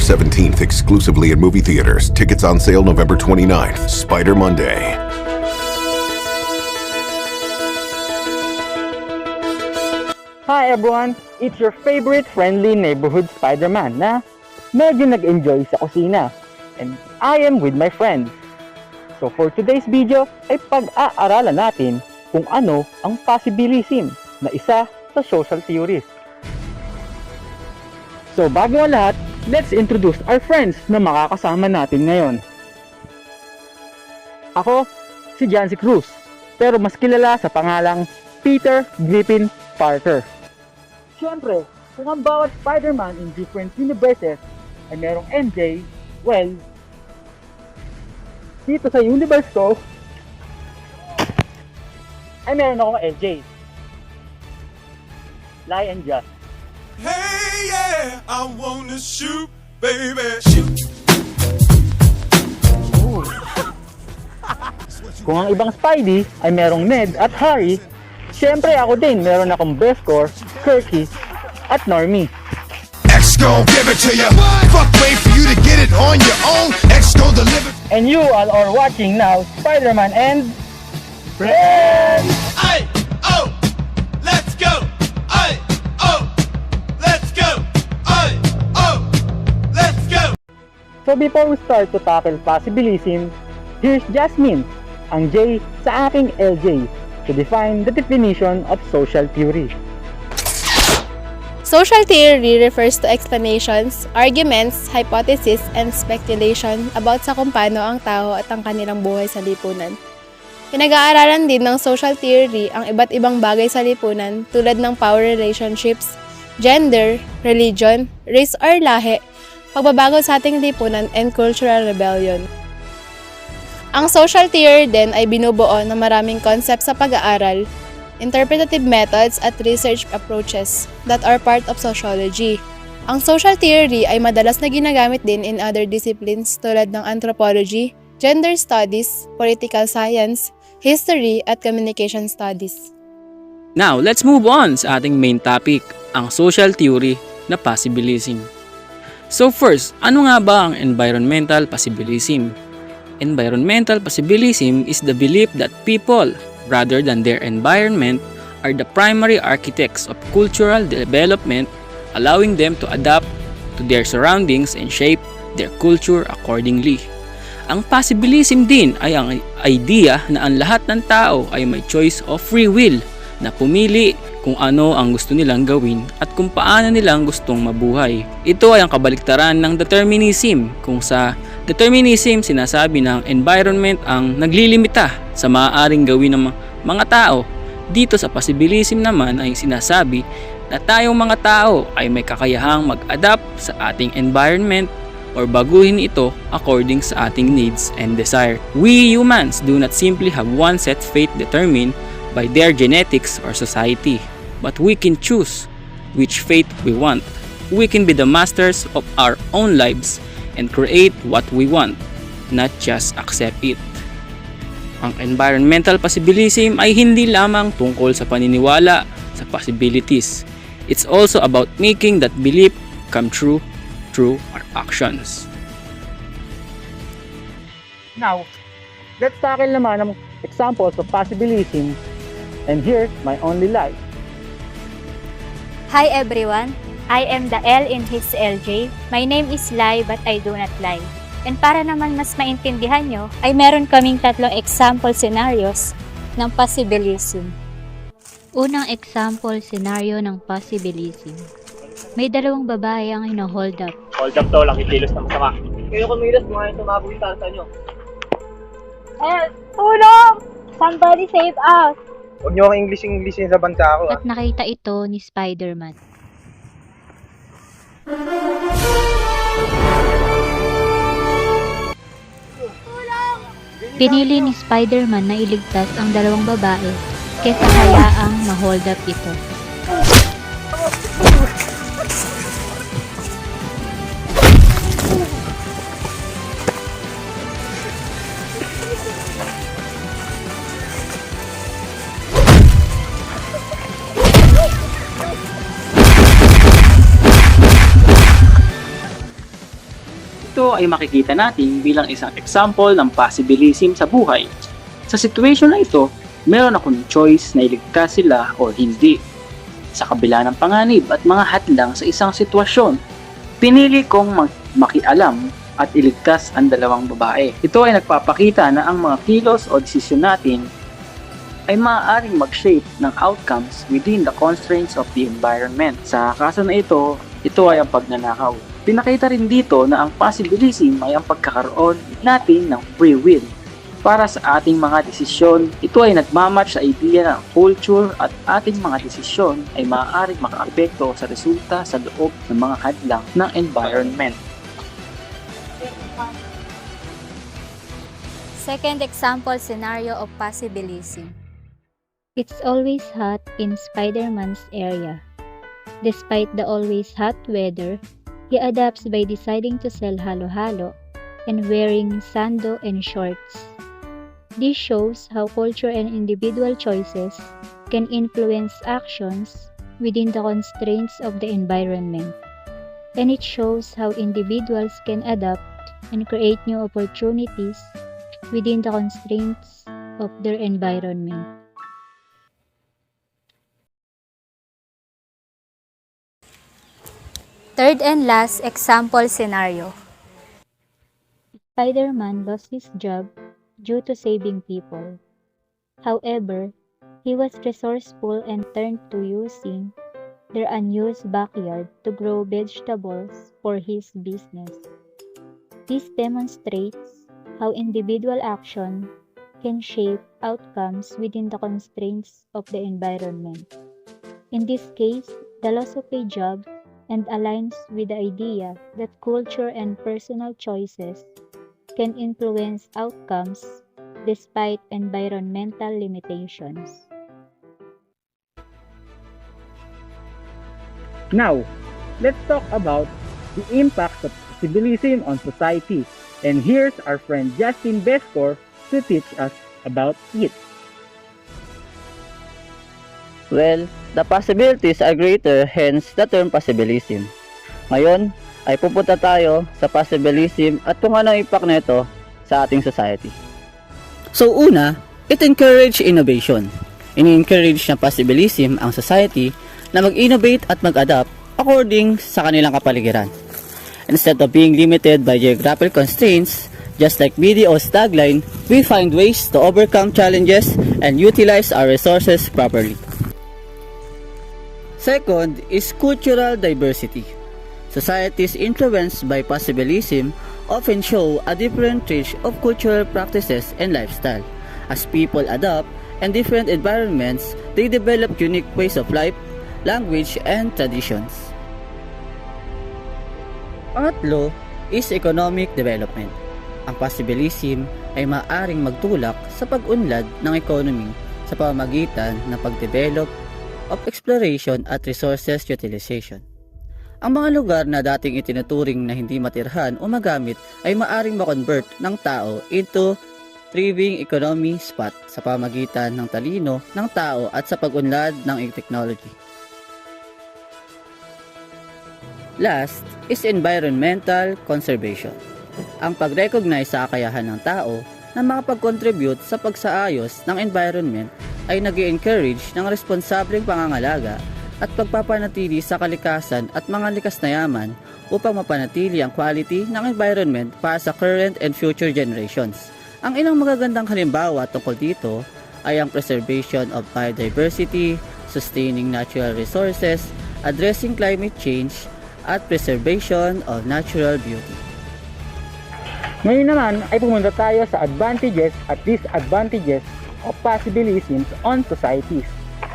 17th exclusively in movie theaters. Tickets on sale November 29th. Spider Monday. Hi everyone! It's your favorite friendly neighborhood Spider-Man na medyo nag-enjoy sa kusina. And I am with my friends. So for today's video ay pag-aaralan natin kung ano ang possibilism na isa sa social theories. So bago ang lahat, let's introduce our friends na makakasama natin ngayon. Ako, si Jancy Cruz, pero mas kilala sa pangalang Peter Griffin Parker. Siyempre, kung ang bawat Spider-Man in different universes ay merong MJ, well, dito sa universe ko, ay meron akong LJ. Lie and Just. Hey, yeah, I wanna shoot, baby, shoot. Kung ang ibang Spidey ay merong Ned at Harry, siyempre ako din meron akong Beskor, Kirky, at Normie. X gon' give it to ya. Fuck, wait for you to get it on your own. X gon' deliver. And you all are watching now Spider-Man and Friends! Ay, oh, let's go. Ay, oh, let's go. Ay, oh, let's go. So before we start to tackle possibilism, here's Jasmine, ang J sa aking LJ, to define the definition of social theory. Social theory refers to explanations, arguments, hypotheses, and speculation about sa kung paano ang tao at ang kanilang buhay sa lipunan. Pinag-aaralan din ng social theory ang iba't ibang bagay sa lipunan tulad ng power relationships, gender, religion, race or lahi, pagbabago sa ating lipunan, and cultural rebellion. Ang social theory din ay binubuo ng maraming concepts sa pag-aaral, interpretative methods at research approaches that are part of sociology. Ang social theory ay madalas na ginagamit din in other disciplines tulad ng anthropology, gender studies, political science, history, at communication studies. Now, let's move on sa ating main topic, ang social theory na possibilism. So first, ano nga ba ang environmental possibilism? Environmental possibilism is the belief that people, rather than their environment, are the primary architects of cultural development, allowing them to adapt to their surroundings and shape their culture accordingly. Ang possibilism din ay ang idea na ang lahat ng tao ay may choice of free will na pumili kung ano ang gusto nilang gawin at kung paano nilang gustong mabuhay. Ito ay ang kabaliktaran ng determinism, kung sa determinism sinasabi ng environment ang naglilimita sa maaaring gawin ng mga tao. Dito sa possibilism naman ay sinasabi na tayong mga tao ay may kakayahang mag-adapt sa ating environment or baguhin ito according sa ating needs and desire. We humans do not simply have one set fate determined by their genetics or society, but we can choose which fate we want. We can be the masters of our own lives and create what we want, not just accept it. Ang environmental possibilism ay hindi lamang tungkol sa paniniwala sa possibilities. It's also about making that belief come true through our actions. Now, let's tackle naman ng examples of possibilism, and here's my only lie. Hi everyone, I am the L in his LJ. My name is Lie but I do not lie. And para naman mas maintindihan nyo, ay meron kaming tatlong example scenarios ng possibilism. Unang example scenario ng possibilism. May dalawang babae ang hino-hold up. Hold up to, laki kilos na masama. Kayo kumilos, mga tumabog yung tarsa nyo. Help! Tulong! Somebody save us! Huwag niyo akong English sa bansa ko. At nakita ito ni Spider-Man. Pinili ni Spider-Man na iligtas ang dalawang babae kaysa hayaang ma-hold up ito. ito ay makikita natin bilang isang example ng possibilism sa buhay. Sa situation na ito, meron akong choice na iligtas sila o hindi. Sa kabila ng panganib at mga hadlang sa isang sitwasyon, pinili kong makialam at iligtas ang dalawang babae. Ito ay nagpapakita na ang mga kilos o desisyon natin ay maaaring mag-shape ng outcomes within the constraints of the environment. Sa kaso na ito ay ang pagnanakaw. Pinakita rin dito na ang possibilism ay ang pagkakaroon natin ng free will. Para sa ating mga desisyon, ito ay nagmamatch sa idea ng culture at ating mga desisyon ay maaaring makaapekto sa resulta sa loob ng mga hadlang ng environment. Second example scenario of possibilism. It's always hot in Spider-Man's area. Despite the always hot weather, he adapts by deciding to sell halo-halo and wearing sando and shorts. This shows how culture and individual choices can influence actions within the constraints of the environment. And it shows how individuals can adapt and create new opportunities within the constraints of their environment. Third and last example scenario. Spider-Man lost his job due to saving people. However, he was resourceful and turned to using their unused backyard to grow vegetables for his business. This demonstrates how individual action can shape outcomes within the constraints of the environment. In this case, the loss of a job and aligns with the idea that culture and personal choices can influence outcomes despite environmental limitations. Now, let's talk about the impact of possibilism on society. And here's our friend Justin Bescor to teach us about it. Well, the possibilities are greater, hence the term possibilism. Ngayon, ay pupunta tayo sa possibilism at kung ano ang impact nito sa ating society. So una, it encourage innovation. Ini-encourage ng possibilism ang society na mag-innovate at mag-adapt according sa kanilang kapaligiran. Instead of being limited by geographical constraints, just like BDO's tagline, we find ways to overcome challenges and utilize our resources properly. Second is cultural diversity. Societies influenced by possibilism often show a different range of cultural practices and lifestyle. As people adapt in different environments, they develop unique ways of life, language, and traditions. Pangatlo is economic development. Ang possibilism ay maaaring magtulak sa pag-unlad ng economy sa pamamagitan ng pag-develop of exploration at resources utilization. Ang mga lugar na dating itinuturing na hindi matirhan o magamit ay maaring ma-convert ng tao into thriving economy spot sa pamamagitan ng talino ng tao at sa pag-unlad ng technology. Last is environmental conservation. Ang pag-recognize sa kakayahan ng tao na makapag-contribute sa pagsaayos ng environment ay nag-i-encourage ng responsableng pangangalaga at pagpapanatili sa kalikasan at mga likas na yaman upang mapanatili ang quality ng environment para sa current and future generations. Ang ilang magagandang halimbawa tungkol dito ay ang preservation of biodiversity, sustaining natural resources, addressing climate change, at preservation of natural beauty. Ngayon naman ay pumunta tayo sa advantages at disadvantages of possibilisms on societies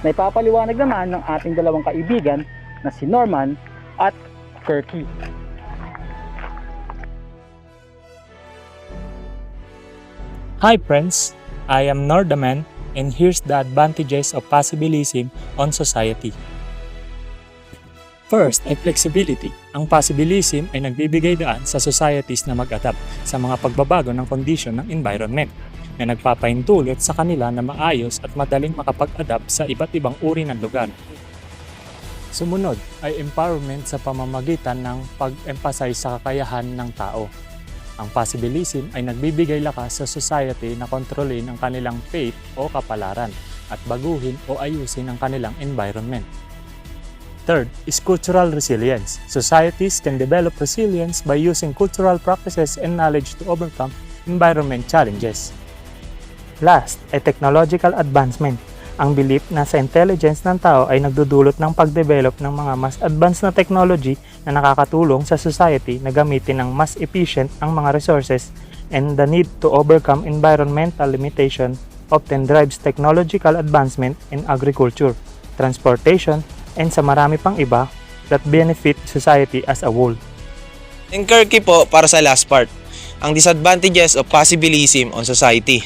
na ipapaliwanag naman ng ating dalawang kaibigan na si Norman at Kirky. Hi friends, I am Nordaman and here's the advantages of possibilism on society. First ay flexibility. Ang possibilism ay nagbibigay daan sa societies na mag-adapt sa mga pagbabago ng kondisyon ng environment na nagpapahintulot sa kanila na maayos at madaling makapag-adapt sa iba't ibang uri ng lugar. Sumunod ay empowerment sa pamamagitan ng pag-emphasize sa kakayahan ng tao. Ang possibilism ay nagbibigay lakas sa society na kontrolin ang kanilang fate o kapalaran at baguhin o ayusin ang kanilang environment. Third is cultural resilience. Societies can develop resilience by using cultural practices and knowledge to overcome environment challenges. Last ay technological advancement. Ang belief na sa intelligence ng tao ay nagdudulot ng pagdevelop ng mga mas advanced na technology na nakakatulong sa society na gamitin ng mas efficient ang mga resources, and the need to overcome environmental limitation often drives technological advancement in agriculture, transportation, and sa marami pang iba that benefit society as a whole. Enkerky po para sa last part, ang disadvantages of possibilism on society.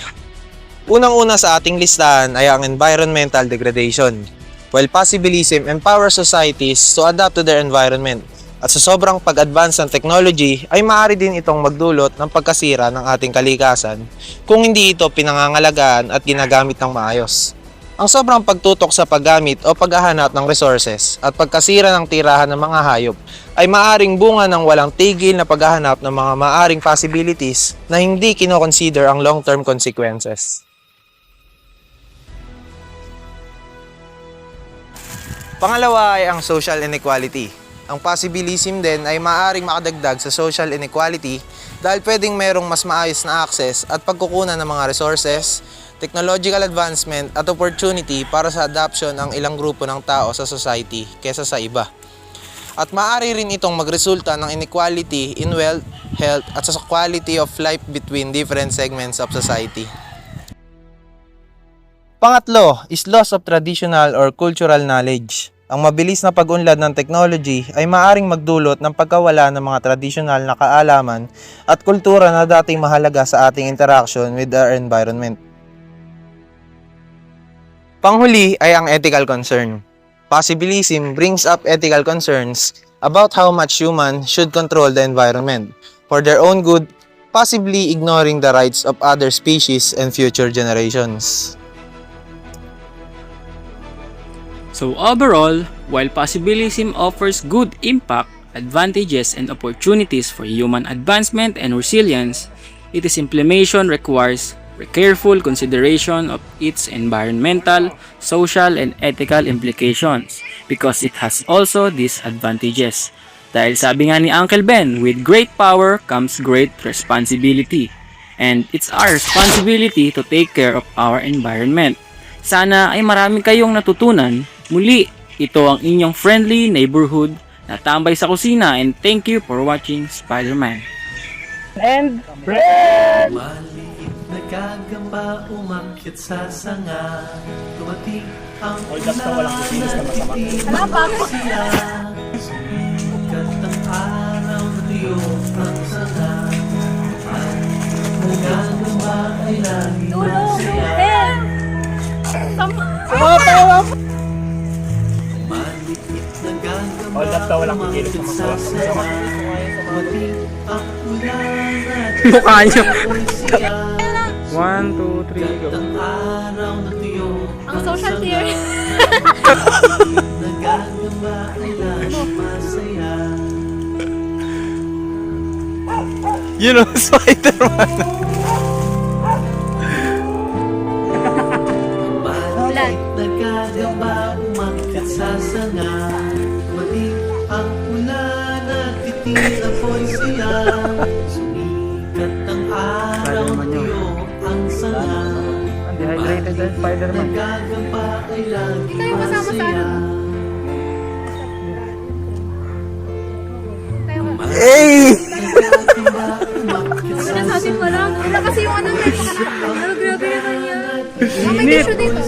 Unang-una sa ating listahan ay ang environmental degradation. While possibilism empowers societies to adapt to their environment, at sa sobrang pag-advance ng technology ay maaari din itong magdulot ng pagkasira ng ating kalikasan kung hindi ito pinangangalagaan at ginagamit ng maayos. Ang sobrang pagtutok sa paggamit o paghahanap ng resources at pagkasira ng tirahan ng mga hayop ay maaring bunga ng walang tigil na paghahanap ng mga maaring possibilities na hindi kinoconsider ang long-term consequences. Pangalawa ay ang social inequality. Ang possibilism din ay maaaring makadagdag sa social inequality dahil pwedeng merong mas maayos na access at pagkukunan ng mga resources, technological advancement at opportunity para sa adoption ang ilang grupo ng tao sa society kesa sa iba. At maaari rin itong magresulta ng inequality in wealth, health at sa quality of life between different segments of society. Pangatlo is loss of traditional or cultural knowledge. Ang mabilis na pag-unlad ng technology ay maaring magdulot ng pagkawala ng mga traditional na kaalaman at kultura na dating mahalaga sa ating interaction with our environment. Panghuli ay ang ethical concern. Possibilism brings up ethical concerns about how much humans should control the environment for their own good, possibly ignoring the rights of other species and future generations. So overall, while possibilism offers good impact, advantages, and opportunities for human advancement and resilience, its implementation requires careful consideration of its environmental, social, and ethical implications because it has also disadvantages. Dahil sabi nga ni Uncle Ben, with great power comes great responsibility. And it's our responsibility to take care of our environment. Sana ay marami kayong natutunan. Muli, ito ang inyong friendly neighborhood na tambay sa kusina, and thank you for watching Spider-Man. And Maliit na gagamba umakyat sa sanga, dumating ang ulan at itinang siya. Sumikat ang araw na tiyok ang sanga, maliit na gagamba ay lagi masaya. Maliit na gagamba umakyat sa sanga, dumating ang ulan at Mukha niyo. 1, 2, 3, go. Ang social theory. You know, Spider-Man. Maliit na gagamba umakyat sa sanga, dumating ang ulan at titig apoy siya. Sumikat ang araw na tiyok ang sanga, dehydrated na Spider-Man. nagagamba ay lagi Tayo kasama sa masaya. Hey! Sinasabi ko lang. Wala kasi yung ano may grabe naman yan. May tissue dito.